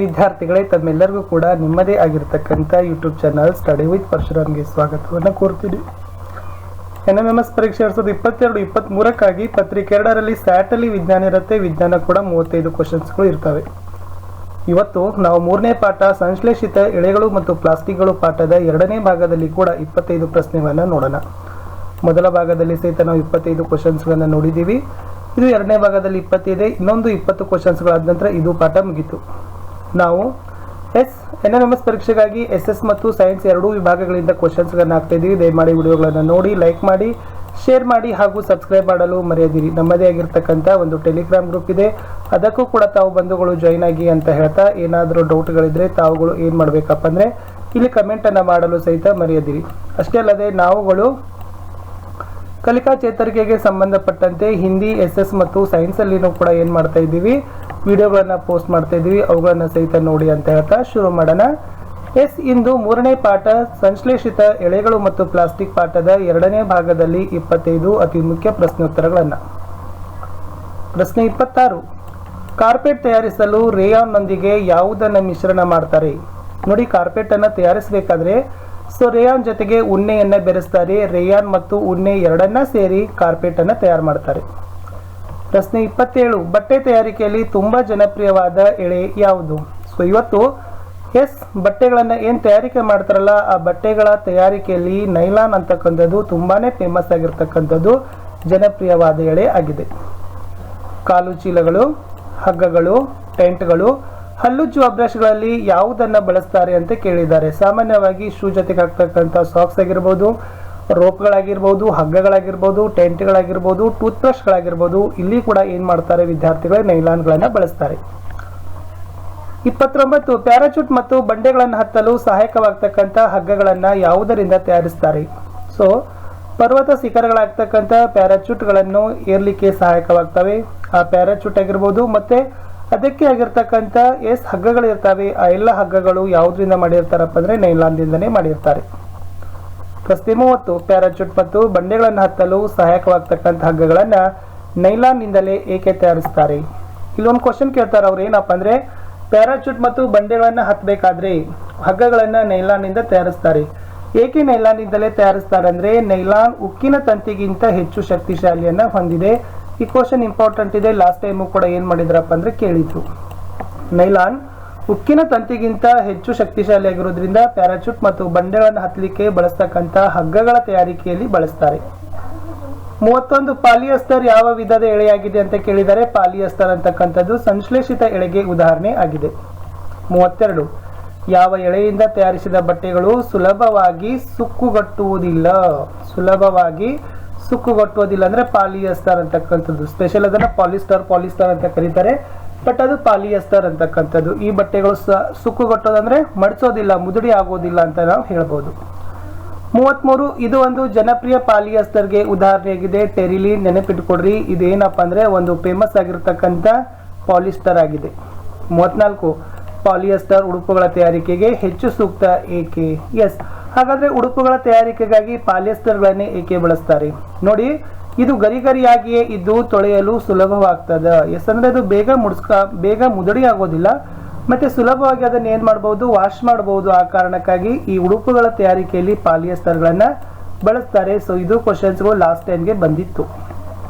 ವಿದ್ಯಾರ್ಥಿಗಳೇ, ತಮ್ಮೆಲ್ಲರಿಗೂ ಕೂಡ ನಿಮ್ಮದೇ ಆಗಿರತಕ್ಕಂಥ ಯೂಟ್ಯೂಬ್ ಚಾನಲ್ ಸ್ಟಡಿ ವಿತ್ ಪರಶುರಾಮ್ಗೆ ಸ್ವಾಗತವನ್ನು ಕೋರ್ತೀನಿ. NMMS ಪರೀಕ್ಷೆ 2022-23ಕ್ಕಾಗಿ ಪತ್ರಿಕೆ 2ರಲ್ಲಿ ಸ್ಯಾಟಲಿ ವಿಜ್ಞಾನ ಇರುತ್ತೆ. ವಿಜ್ಞಾನ ಕೂಡ 35 ಕ್ವಶನ್ಸ್ಗಳು ಇರ್ತವೆ. ಇವತ್ತು ನಾವು 3ನೇ ಪಾಠ ಸಂಶ್ಲೇಷಿತ ಎಳೆಗಳು ಮತ್ತು ಪ್ಲಾಸ್ಟಿಕ್ಗಳು ಪಾಠದ 2ನೇ ಭಾಗದಲ್ಲಿ ಕೂಡ 25 ಪ್ರಶ್ನೆಗಳನ್ನು ನೋಡೋಣ. ಮೊದಲ ಭಾಗದಲ್ಲಿ ಸಹಿತ ನಾವು 25 ಕ್ವಶನ್ಸ್ಗಳನ್ನು ನೋಡಿದ್ದೀವಿ. ಇದು 2ನೇ ಭಾಗದಲ್ಲಿ 25, ಇನ್ನೊಂದು 20 ಕ್ವಶನ್ಸ್ಗಳಾದ ನಂತರ ಇದು ಪಾಠ ಮುಗಿತು. ನಾವು NMMS ಪರೀಕ್ಷೆಗಾಗಿ SS ಮತ್ತು ಸೈನ್ಸ್ ಎರಡೂ ವಿಭಾಗಗಳಿಂದ ಕ್ವಶನ್ಸ್ಗಳನ್ನು ಹಾಕ್ತಾ ಇದ್ದೀವಿ. ದಯಮಾಡಿ ವಿಡಿಯೋಗಳನ್ನು ನೋಡಿ, ಲೈಕ್ ಮಾಡಿ, ಶೇರ್ ಮಾಡಿ ಹಾಗೂ ಸಬ್ಸ್ಕ್ರೈಬ್ ಮಾಡಲು ಮರೆಯದಿರಿ. ನಮ್ಮದೇ ಆಗಿರ್ತಕ್ಕಂಥ ಒಂದು ಟೆಲಿಗ್ರಾಮ್ ಗ್ರೂಪ್ ಇದೆ, ಅದಕ್ಕೂ ಕೂಡ ತಾವು ಬಂಧುಗಳು ಜಾಯಿನ್ ಆಗಿ ಅಂತ ಹೇಳ್ತಾ, ಏನಾದರೂ ಡೌಟ್ಗಳಿದ್ರೆ ತಾವುಗಳು ಏನು ಮಾಡಬೇಕಪ್ಪ ಅಂದರೆ ಇಲ್ಲಿ ಕಮೆಂಟನ್ನು ಮಾಡಲು ಸಹಿತ ಮರೆಯದಿರಿ. ಅಷ್ಟೇ ಅಲ್ಲದೆ ನಾವುಗಳು ಕಲಿಕಾ ಚೇತರಿಕೆಗೆ ಸಂಬಂಧಪಟ್ಟಂತೆ ಹಿಂದಿ, SS ಮತ್ತು ಸೈನ್ಸಲ್ಲಿನೂ ಕೂಡ ಏನು ಮಾಡ್ತಾ ಇದ್ದೀವಿ, ವಿಡಿಯೋಗಳನ್ನು ಪೋಸ್ಟ್ ಮಾಡ್ತಾ ಇದ್ದೀವಿ. ಅವುಗಳನ್ನು ಸಹಿತ ನೋಡಿ ಅಂತ ಹೇಳ್ತಾ ಶುರು ಮಾಡೋಣ. ಇಂದು 3ನೇ ಪಾಠ ಸಂಶ್ಲೇಷಿತ ಎಳೆಗಳು ಮತ್ತು ಪ್ಲಾಸ್ಟಿಕ್ ಪಾಠದ 2ನೇ ಭಾಗದಲ್ಲಿ 25 ಅತಿ ಮುಖ್ಯ ಪ್ರಶ್ನೋತ್ತರಗಳನ್ನು. ಪ್ರಶ್ನೆ 26, ಕಾರ್ಪೆಟ್ ತಯಾರಿಸಲು ರೇಯಾನ್ನೊಂದಿಗೆ ಯಾವುದನ್ನು ಮಿಶ್ರಣ ಮಾಡ್ತಾರೆ? ನೋಡಿ, ಕಾರ್ಪೆಟನ್ನು ತಯಾರಿಸಬೇಕಾದ್ರೆ ರೇಯಾನ್ ಜೊತೆಗೆ ಉಣ್ಣೆಯನ್ನು ಬೆರೆಸ್ತಾರೆ. ರೇಯಾನ್ ಮತ್ತು ಉಣ್ಣೆ ಎರಡನ್ನ ಸೇರಿ ಕಾರ್ಪೆಟನ್ನು ತಯಾರು ಮಾಡ್ತಾರೆ. ಪ್ರಶ್ನೆ 27, ಬಟ್ಟೆ ತಯಾರಿಕೆಯಲ್ಲಿ ತುಂಬಾ ಜನಪ್ರಿಯವಾದ ಎಳೆ ಯಾವುದು? ಇವತ್ತು ಬಟ್ಟೆಗಳನ್ನು ಏನು ತಯಾರಿಕೆ ಮಾಡ್ತಾರಲ್ಲ, ಆ ಬಟ್ಟೆಗಳ ತಯಾರಿಕೆಯಲ್ಲಿ ನೈಲಾನ್ ಅಂತಕ್ಕಂಥದ್ದು ತುಂಬಾನೇ ಫೇಮಸ್ ಆಗಿರ್ತಕ್ಕಂಥದ್ದು ಜನಪ್ರಿಯವಾದ ಎಳೆ ಆಗಿದೆ. ಕಾಲು ಚೀಲಗಳು, ಹಗ್ಗಗಳು, ಟೆಂಟ್ಗಳು, ಹಲ್ಲುಜ್ಜುವ ಬ್ರಷ್ಗಳಲ್ಲಿ ಯಾವುದನ್ನು ಬಳಸ್ತಾರೆ ಅಂತ ಕೇಳಿದ್ದಾರೆ. ಸಾಮಾನ್ಯವಾಗಿ ಶೂ ಜೊತೆಗೆ ಹಾಕ್ತಕ್ಕಂಥ ಸಾಕ್ಸ್ ಆಗಿರ್ಬೋದು, ರೋಪ್ಗಳಾಗಿರ್ಬೋದು, ಹಗ್ಗಗಳಾಗಿರ್ಬೋದು, ಟೆಂಟ್ಗಳಾಗಿರ್ಬೋದು, ಟೂತ್ ಬ್ರಷ್ಗಳಾಗಿರ್ಬೋದು, ಇಲ್ಲಿ ಕೂಡ ಏನು ಮಾಡ್ತಾರೆ ವಿದ್ಯಾರ್ಥಿಗಳು ನೈಲಾನ್ಗಳನ್ನು ಬಳಸ್ತಾರೆ. 29, ಪ್ಯಾರಾಚೂಟ್ ಮತ್ತು ಬಂಡೆಗಳನ್ನು ಹತ್ತಲು ಸಹಾಯಕವಾಗ್ತಕ್ಕಂಥ ಹಗ್ಗಗಳನ್ನು ಯಾವುದರಿಂದ ತಯಾರಿಸ್ತಾರೆ? ಪರ್ವತ ಶಿಖರಗಳಾಗ್ತಕ್ಕಂಥ ಪ್ಯಾರಾಚೂಟ್ಗಳನ್ನು ಏರ್ಲಿಕ್ಕೆ ಸಹಾಯಕವಾಗ್ತವೆ. ಆ ಪ್ಯಾರಾಚೂಟ್ ಆಗಿರ್ಬೋದು ಮತ್ತೆ ಅದಕ್ಕೆ ಆಗಿರ್ತಕ್ಕಂಥ ಹಗ್ಗಗಳು ಇರ್ತವೆ. ಆ ಎಲ್ಲ ಹಗ್ಗಗಳು ಯಾವುದರಿಂದ ಮಾಡಿರ್ತಾರಪ್ಪ ಅಂದರೆ ನೈಲಾನ್ದಿಂದನೇ ಮಾಡಿರ್ತಾರೆ. ಪ್ರಶ್ನೆ 30, ಪ್ಯಾರಾಚೂಟ್ ಮತ್ತು ಬಂಡೆಗಳನ್ನು ಹತ್ತಲು ಸಹಾಯಕವಾಗ್ತಕ್ಕಂಥ ಹಗ್ಗಗಳನ್ನು ನೈಲಾನ್ನಿಂದಲೇ ಏಕೆ ತಯಾರಿಸ್ತಾರೆ? ಇಲ್ಲೊಂದು ಕ್ವಶನ್ ಕೇಳ್ತಾರೆ ಅವ್ರು, ಏನಪ್ಪ ಅಂದರೆ ಪ್ಯಾರಾಚೂಟ್ ಮತ್ತು ಬಂಡೆಗಳನ್ನು ಹತ್ತಬೇಕಾದ್ರೆ ಹಗ್ಗಗಳನ್ನು ನೈಲಾನ್ನಿಂದ ತಯಾರಿಸ್ತಾರೆ. ಏಕೆ ನೈಲಾನ್ನಿಂದಲೇ ತಯಾರಿಸ್ತಾರೆ ಅಂದರೆ ನೈಲಾನ್ ಉಕ್ಕಿನ ತಂತಿಗಿಂತ ಹೆಚ್ಚು ಶಕ್ತಿಶಾಲಿಯನ್ನು ಹೊಂದಿದೆ. ಈ ಕ್ವಶನ್ ಇಂಪಾರ್ಟೆಂಟ್ ಇದೆ. ಲಾಸ್ಟ್ ಟೈಮು ಕೂಡ ಏನು ಮಾಡಿದ್ರಪ್ಪ ಅಂದರೆ ಕೇಳಿದ್ರು. ನೈಲಾನ್ ಉಕ್ಕಿನ ತಂತಿಗಿಂತ ಹೆಚ್ಚು ಶಕ್ತಿಶಾಲಿ ಆಗಿರೋದ್ರಿಂದ ಪ್ಯಾರಾಚೂಟ್ ಮತ್ತು ಬಂಡೆಗಳನ್ನು ಹತ್ತಲಿಕ್ಕೆ ಬಳಸ್ತಕ್ಕಂಥ ಹಗ್ಗಗಳ ತಯಾರಿಕೆಯಲ್ಲಿ ಬಳಸ್ತಾರೆ. 31, ಪಾಲಿಯಸ್ಟರ್ ಯಾವ ವಿಧದ ಎಳೆಯಾಗಿದೆ ಅಂತ ಕೇಳಿದರೆ ಪಾಲಿಯಸ್ಟರ್ ಅಂತಕ್ಕಂಥದ್ದು ಸಂಶ್ಲೇಷಿತ ಎಳೆಗೆ ಉದಾಹರಣೆ ಆಗಿದೆ. 32, ಯಾವ ಎಳೆಯಿಂದ ತಯಾರಿಸಿದ ಬಟ್ಟೆಗಳು ಸುಲಭವಾಗಿ ಸುಕ್ಕುಗಟ್ಟುವುದಿಲ್ಲ? ಸುಲಭವಾಗಿ ಸುಕ್ಕುಗಟ್ಟುವುದಿಲ್ಲ ಅಂದ್ರೆ ಪಾಲಿಯಸ್ಟರ್ ಅಂತಕ್ಕಂಥದ್ದು. ಸ್ಪೆಷಲ್ ಅದನ್ನ ಪಾಲಿಸ್ಟರ್ ಅಂತ ಕರೀತಾರೆ, ಬಟ್ ಅದು ಪಾಲಿಯಸ್ಟರ್ ಅಂತಕ್ಕಂಥದ್ದು. ಈ ಬಟ್ಟೆಗಳು ಸುಕ್ಕುಗಟ್ಟೋದಂದ್ರೆ ಮಡಿಸೋದಿಲ್ಲ, ಮುದುಡಿ ಆಗೋದಿಲ್ಲ ಅಂತ ನಾವು ಹೇಳ್ಬೋದು. 33, ಇದು ಒಂದು ಜನಪ್ರಿಯ ಪಾಲಿಯಸ್ಟರ್ಗೆ ಉದಾಹರಣೆಯಾಗಿದೆ. ಟೆರಿಲಿನ್, ನೆನಪಿಟ್ಕೊಡ್ರಿ, ಇದೇನಪ್ಪ ಅಂದ್ರೆ ಒಂದು ಫೇಮಸ್ ಆಗಿರ್ತಕ್ಕಂಥ ಪಾಲಿಸ್ಟರ್ ಆಗಿದೆ. 34, ಪಾಲಿಯಸ್ಟರ್ ಉಡುಪುಗಳ ತಯಾರಿಕೆಗೆ ಹೆಚ್ಚು ಸೂಕ್ತ ಏಕೆ? ಹಾಗಾದ್ರೆ ಉಡುಪುಗಳ ತಯಾರಿಕೆಗಾಗಿ ಪಾಲಿಯಸ್ಟರ್ಗಳನ್ನೇ ಏಕೆ ಬಳಸ್ತಾರೆ? ನೋಡಿ, ಇದು ಗರಿಗರಿಯಾಗಿಯೇ ಇದ್ದು ತೊಳೆಯಲು ಸುಲಭವಾಗ್ತದ. ಅಂದ್ರೆ ಅದು ಬೇಗ ಮುದುಡಿ ಆಗೋದಿಲ್ಲ, ಮತ್ತೆ ಸುಲಭವಾಗಿ ಅದನ್ನು ಏನ್ ಮಾಡಬಹುದು, ವಾಶ್ ಮಾಡಬಹುದು. ಆ ಕಾರಣಕ್ಕಾಗಿ ಈ ಉಡುಪುಗಳ ತಯಾರಿಕೆಯಲ್ಲಿ ಪಾಲಿಯಸ್ಟರ್ಗಳನ್ನ ಬಳಸ್ತಾರೆ. ಇದು ಕ್ವಶನ್ಸ್ಗಳು ಲಾಸ್ಟ್ ಟೈಮ್ಗೆ ಬಂದಿತ್ತು.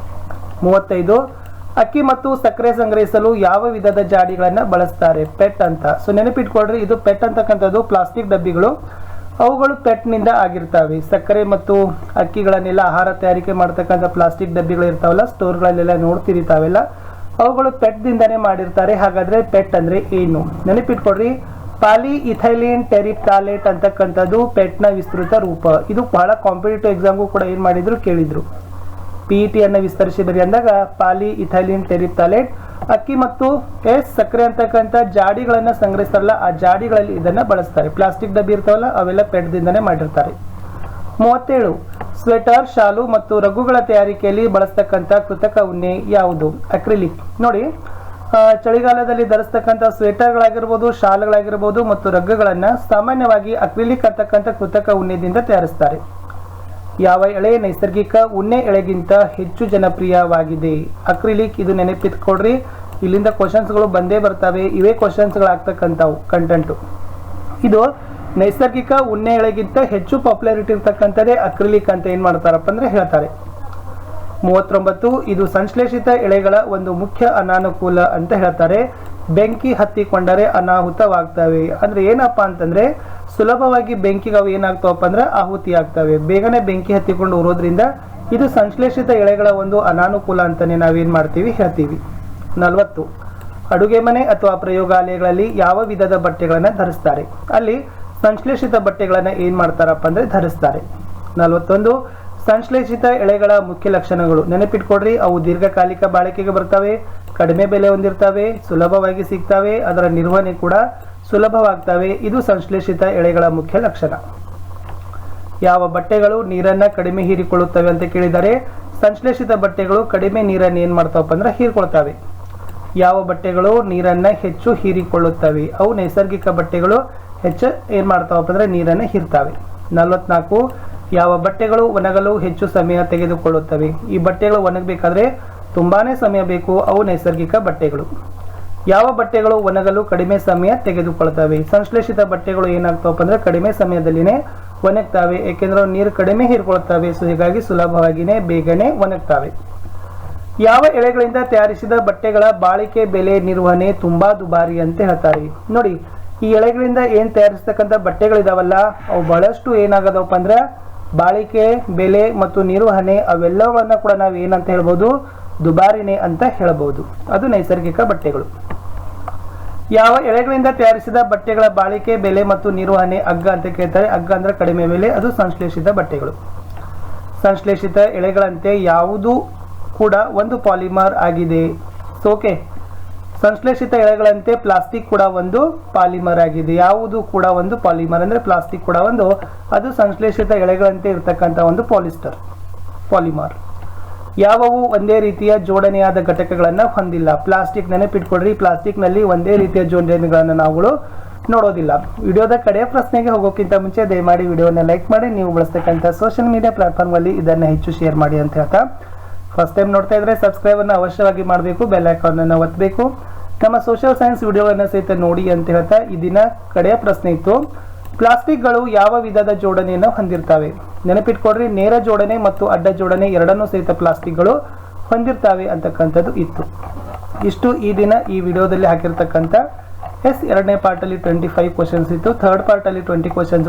35, ಅಕ್ಕಿ ಮತ್ತು ಸಕ್ಕರೆ ಸಂಗ್ರಹಿಸಲು ಯಾವ ವಿಧದ ಜಾಡಿಗಳನ್ನ ಬಳಸ್ತಾರೆ? ಪೆಟ್ ಅಂತ. ನೆನಪಿಟ್ಕೊಳ್ರಿ, ಇದು ಪೆಟ್ ಅಂತಕ್ಕಂಥದ್ದು ಪ್ಲಾಸ್ಟಿಕ್ ಡಬ್ಬಿಗಳು. ಅವುಗಳು ಪೆಟ್ನಿಂದ ಆಗಿರ್ತವೆ. ಸಕ್ಕರೆ ಮತ್ತು ಅಕ್ಕಿಗಳನ್ನೆಲ್ಲ ಆಹಾರ ತಯಾರಿಕೆ ಮಾಡ್ತಕ್ಕಂಥ ಪ್ಲಾಸ್ಟಿಕ್ ಡಬ್ಬಿಗಳು ಇರ್ತಾವಲ್ಲ, ಸ್ಟೋರ್ಗಳಲ್ಲೆಲ್ಲ ನೋಡ್ತಿರಿ ತಾವೆಲ್ಲ, ಅವುಗಳು ಪೆಟ್ದಿಂದಾನೇ ಮಾಡಿರ್ತಾರೆ. ಹಾಗಾದ್ರೆ ಪೆಟ್ ಅಂದ್ರೆ ಏನು? ನೆನಪಿಟ್ಕೊಡ್ರಿ, ಪಾಲಿ ಇಥೈಲಿನ್ ಟೆರಿಪ್ಟಾಲೇಟ್ ಅಂತಕ್ಕಂಥದ್ದು ಪೆಟ್ನ ವಿಸ್ತೃತ ರೂಪ. ಇದು ಬಹಳ ಕಾಂಪಿಟೇಟಿವ್ ಎಕ್ಸಾಮ್ಗೂ ಕೂಡ ಏನ್ ಮಾಡಿದ್ರು, ಕೇಳಿದ್ರು. PET ಅನ್ನು ವಿಸ್ತರಿಸಿ ಬರಿ ಅಂದಾಗ ಪಾಲಿ ಇಥೈಲಿನ್ ಟೆರಿಪ್ಟಾಲೇಟ್ ಅಕ್ಕಿ ಮತ್ತು ಸಕ್ಕರೆ ಅಂತಕ್ಕಂಥ ಜಾಡಿಗಳನ್ನ ಸಂಗ್ರಹಿಸ್ತಾರಲ್ಲ, ಆ ಜಾಡಿಗಳಲ್ಲಿ ಇದನ್ನ ಬಳಸ್ತಾರೆ. ಪ್ಲಾಸ್ಟಿಕ್ ಡಬ್ಬಿ ಇರ್ತಾವಲ್ಲ, ಅವೆಲ್ಲ ಪೆಟ್ದಿಂದಾನೇ ಮಾಡಿರ್ತಾರೆ. 37, ಸ್ವೆಟರ್, ಶಾಲು ಮತ್ತು ರಗ್ಗುಗಳ ತಯಾರಿಕೆಯಲ್ಲಿ ಬಳಸ್ತಕ್ಕಂಥ ಕೃತಕ ಉಣ್ಣೆ ಯಾವುದು? ಅಕ್ರಿಲಿಕ್. ನೋಡಿ, ಚಳಿಗಾಲದಲ್ಲಿ ಧರಿಸ್ತಕ್ಕಂಥ ಸ್ವೆಟರ್ಗಳಾಗಿರ್ಬೋದು, ಶಾಲ್ಗಳಾಗಿರ್ಬೋದು ಮತ್ತು ರಗ್ಗುಗಳನ್ನ ಸಾಮಾನ್ಯವಾಗಿ ಅಕ್ರಿಲಿಕ್ ಅಂತಕ್ಕಂಥ ಕೃತಕ ಉಣ್ಣೆದಿಂದ ತಯಾರಿಸ್ತಾರೆ. ಯಾವ ಎಳೆ ನೈಸರ್ಗಿಕ ಉಣ್ಣೆ ಎಳೆಗಿಂತ ಹೆಚ್ಚು ಜನಪ್ರಿಯವಾಗಿದೆ? ಅಕ್ರಿಲಿಕ್. ಇದು ನೆನಪಿಟ್ಕೊಡ್ರಿ, ಇಲ್ಲಿಂದ ಕ್ವಶನ್ಸ್ಗಳು ಬಂದೇ ಬರ್ತವೆ. ಇವೇ ಕ್ವಶನ್ಸ್ಗಳಾಗ್ತಕ್ಕಂಥವು ಕಂಟೆಂಟು. ಇದು ನೈಸರ್ಗಿಕ ಉಣ್ಣೆ ಎಳೆಗಿಂತ ಹೆಚ್ಚು ಪಾಪ್ಯುಲಾರಿಟಿ ಇರ್ತಕ್ಕಂಥದ್ದೇ ಅಕ್ರಿಲಿಕ್ ಅಂತ ಏನು ಮಾಡ್ತಾರಪ್ಪ ಅಂದರೆ ಹೇಳ್ತಾರೆ. 39 ಇದು ಸಂಶ್ಲೇಷಿತ ಎಳೆಗಳ ಒಂದು ಮುಖ್ಯ ಅನಾನುಕೂಲ ಅಂತ ಹೇಳ್ತಾರೆ. ಬೆಂಕಿ ಹತ್ತಿಕೊಂಡರೆ ಅನಾಹುತವಾಗ್ತವೆ. ಅಂದ್ರೆ ಏನಪ್ಪಾ ಅಂತಂದ್ರೆ ಸುಲಭವಾಗಿ ಬೆಂಕಿಗೆ ಅವು ಏನಾಗ್ತಾವಪ್ಪ ಅಂದ್ರೆ ಆಹುತಿ ಆಗ್ತವೆ. ಬೇಗನೆ ಬೆಂಕಿ ಹತ್ತಿಕೊಂಡು ಉರೋದ್ರಿಂದ ಇದು ಸಂಶ್ಲೇಷಿತ ಎಳೆಗಳ ಒಂದು ಅನಾನುಕೂಲ ಅಂತಾನೆ ನಾವೇನ್ ಮಾಡ್ತೀವಿ ಹೇಳ್ತೀವಿ. 40 ಅಡುಗೆ ಮನೆ ಅಥವಾ ಪ್ರಯೋಗಾಲಯಗಳಲ್ಲಿ ಯಾವ ವಿಧದ ಬಟ್ಟೆಗಳನ್ನ ಧರಿಸ್ತಾರೆ? ಅಲ್ಲಿ ಸಂಶ್ಲೇಷಿತ ಬಟ್ಟೆಗಳನ್ನ ಏನ್ ಮಾಡ್ತಾರಪ್ಪ ಅಂದ್ರೆ ಧರಿಸ್ತಾರೆ. 41 ಸಂಶ್ಲೇಷಿತ ಎಳೆಗಳ ಮುಖ್ಯ ಲಕ್ಷಣಗಳು ನೆನಪಿಟ್ಕೊಡ್ರಿ. ಅವು ದೀರ್ಘಕಾಲಿಕ ಬಾಳಿಕೆಗೆ ಬರ್ತವೆ, ಕಡಿಮೆ ಬೆಲೆ ಹೊಂದಿರ್ತವೆ, ಸುಲಭವಾಗಿ ಸಿಗ್ತವೆ, ಅದರ ನಿರ್ವಹಣೆ ಕೂಡ ಸುಲಭವಾಗ್ತವೆ. ಇದು ಸಂಶ್ಲೇಷಿತ ಎಳೆಗಳ ಮುಖ್ಯ ಲಕ್ಷಣ. ಯಾವ ಬಟ್ಟೆಗಳು ನೀರನ್ನ ಕಡಿಮೆ ಹೀರಿಕೊಳ್ಳುತ್ತವೆ ಅಂತ ಕೇಳಿದರೆ ಸಂಶ್ಲೇಷಿತ ಬಟ್ಟೆಗಳು ಕಡಿಮೆ ನೀರನ್ನು ಏನ್ ಮಾಡ್ತಾವಪ್ಪ ಅಂದ್ರೆ ಹೀರಿಕೊಳ್ತವೆ. ಯಾವ ಬಟ್ಟೆಗಳು ನೀರನ್ನ ಹೆಚ್ಚು ಹೀರಿಕೊಳ್ಳುತ್ತವೆ? ಅವು ನೈಸರ್ಗಿಕ ಬಟ್ಟೆಗಳು ಹೆಚ್ಚು ಏನ್ ಮಾಡ್ತಾವಪ್ಪ ಅಂದ್ರೆ ನೀರನ್ನ ಹೀರ್ತಾವೆ. 44 ಯಾವ ಬಟ್ಟೆಗಳು ಒಣಗಲು ಹೆಚ್ಚು ಸಮಯ ತೆಗೆದುಕೊಳ್ಳುತ್ತವೆ? ಈ ಬಟ್ಟೆಗಳು ಒಣಗಬೇಕಾದ್ರೆ ತುಂಬಾನೇ ಸಮಯ ಬೇಕು. ಅವು ನೈಸರ್ಗಿಕ ಬಟ್ಟೆಗಳು. ಯಾವ ಬಟ್ಟೆಗಳು ಒಣಗಲು ಕಡಿಮೆ ಸಮಯ ತೆಗೆದುಕೊಳ್ತವೆ? ಸಂಶ್ಲೇಷಿತ ಬಟ್ಟೆಗಳು ಏನಾಗ್ತಾವಪ್ಪ ಅಂದ್ರೆ ಕಡಿಮೆ ಸಮಯದಲ್ಲಿನೇ ಒಣಗ್ತವೆ, ಏಕೆಂದ್ರೆ ನೀರು ಕಡಿಮೆ ಹೀರ್ಕೊಳ್ತವೆ. ಸೊ ಹೀಗಾಗಿ ಸುಲಭವಾಗಿನೇ ಬೇಗನೆ ಒಣಗ್ತವೆ. ಯಾವ ಎಳೆಗಳಿಂದ ತಯಾರಿಸಿದ ಬಟ್ಟೆಗಳ ಬಾಳಿಕೆ ಬೆಲೆ ನಿರ್ವಹಣೆ ತುಂಬಾ ದುಬಾರಿ ಅಂತ ಹೇಳ್ತಾರೆ? ನೋಡಿ, ಈ ಎಳೆಗಳಿಂದ ಏನ್ ತಯಾರಿಸ್ತಕ್ಕಂಥ ಬಟ್ಟೆಗಳಿದಾವಲ್ಲ ಅವು ಬಹಳಷ್ಟು ಏನಾಗದವಪ್ಪ ಅಂದ್ರೆ ಬಾಳಿಕೆ ಬೆಲೆ ಮತ್ತು ನಿರ್ವಹಣೆ ಅವೆಲ್ಲಗಳನ್ನ ಕೂಡ ನಾವು ಏನಂತ ಹೇಳ್ಬೋದು? ದುಬಾರಿನೇ ಅಂತ ಹೇಳ್ಬೋದು. ಅದು ನೈಸರ್ಗಿಕ ಬಟ್ಟೆಗಳು. ಯಾವ ಎಳೆಗಳಿಂದ ತಯಾರಿಸಿದ ಬಟ್ಟೆಗಳ ಬಾಳಿಕೆ ಬೆಲೆ ಮತ್ತು ನಿರ್ವಹಣೆ ಅಗ್ಗ ಅಂತ ಕೇಳ್ತಾರೆ. ಅಗ್ಗ ಅಂದ್ರೆ ಕಡಿಮೆ ಬೆಲೆ, ಅದು ಸಂಶ್ಲೇಷಿತ ಬಟ್ಟೆಗಳು. ಸಂಶ್ಲೇಷಿತ ಎಳೆಗಳಂತೆ ಯಾವುದು ಕೂಡ ಒಂದು ಪಾಲಿಮರ್ ಆಗಿದೆ. ಓಕೆ, ಸಂಶ್ಲೇಷಿತ ಎಳೆಗಳಂತೆ ಪ್ಲಾಸ್ಟಿಕ್ ಕೂಡ ಒಂದು ಪಾಲಿಮರ್ ಆಗಿದೆ. ಯಾವುದು ಕೂಡ ಒಂದು ಪಾಲಿಮರ್ ಅಂದ್ರೆ ಪ್ಲಾಸ್ಟಿಕ್ ಕೂಡ ಒಂದು, ಅದು ಸಂಶ್ಲೇಷಿತ ಎಳೆಗಳಂತೆ ಇರತಕ್ಕಂಥ ಒಂದು ಪಾಲಿಮರ್. ಯಾವುವು ಒಂದೇ ರೀತಿಯ ಜೋಡಣೆಯಾದ ಘಟಕಗಳನ್ನ ಹೊಂದಿಲ್ಲ? ಪ್ಲಾಸ್ಟಿಕ್ ನೆನಪಿಟ್ಕೊಡ್ರಿ, ಪ್ಲಾಸ್ಟಿಕ್ ನಲ್ಲಿ ಒಂದೇ ರೀತಿಯ ಜೋಡಣೆಗಳನ್ನ ನಾವುಗಳು ನೋಡೋದಿಲ್ಲ. ವಿಡಿಯೋದ ಕಡೆಯ ಪ್ರಶ್ನೆಗೆ ಹೋಗೋಕ್ಕಿಂತ ಮುಂಚೆ ದಯಮಾಡಿ ವಿಡಿಯೋನ ಲೈಕ್ ಮಾಡಿ, ನೀವು ಬಳಸ್ತಕ್ಕಂಥ ಸೋಷಿಯಲ್ ಮೀಡಿಯಾ ಪ್ಲಾಟ್ಫಾರ್ಮ್ ಅಲ್ಲಿ ಇದನ್ನ ಹೆಚ್ಚು ಶೇರ್ ಮಾಡಿ ಅಂತ ಹೇಳ್ತಾ, ಫಸ್ಟ್ ಟೈಮ್ ನೋಡ್ತಾ ಇದ್ರೆ ಸಬ್ಸ್ಕ್ರೈಬ್ ಅನ್ನು ಅವಶ್ಯವಾಗಿ ಮಾಡಬೇಕು, ಬೆಲ್ ಐಕಾನ್ ಅನ್ನು ಒತ್ತಬೇಕು. ನಮ್ಮ ಸೋಷಿಯಲ್ ಸೈನ್ಸ್ ವಿಡಿಯೋಗಳನ್ನ ಸಹಿತ ನೋಡಿ ಅಂತ ಹೇಳ್ತಾ ಈ ದಿನ ಕಡೆಯ ಪ್ರಶ್ನೆ ಇತ್ತು. ಪ್ಲಾಸ್ಟಿಕ್ಗಳು ಯಾವ ವಿಧದ ಜೋಡಣೆಯನ್ನು ಹೊಂದಿರ್ತವೆ? ನೆನಪಿಟ್ಕೊಡ್ರಿ, ನೇರ ಜೋಡಣೆ ಮತ್ತು ಅಡ್ಡ ಜೋಡಣೆ ಎರಡನ್ನೂ ಸಹಿತ ಪ್ಲಾಸ್ಟಿಕ್ಗಳು ಹೊಂದಿರ್ತವೆ ಅಂತಕ್ಕಂಥದ್ದು ಇತ್ತು. ಇಷ್ಟು ಈ ದಿನ ಈ ವಿಡಿಯೋದಲ್ಲಿ ಹಾಕಿರ್ತಕ್ಕಂಥ ಎರಡನೇ ಪಾರ್ಟ್ ಅಲ್ಲಿ 25 ಕ್ವಶನ್ಸ್ ಇತ್ತು. ಥರ್ಡ್ ಪಾರ್ಟ್ ಅಲ್ಲಿ 20 ಕ್ವಶನ್ಸ್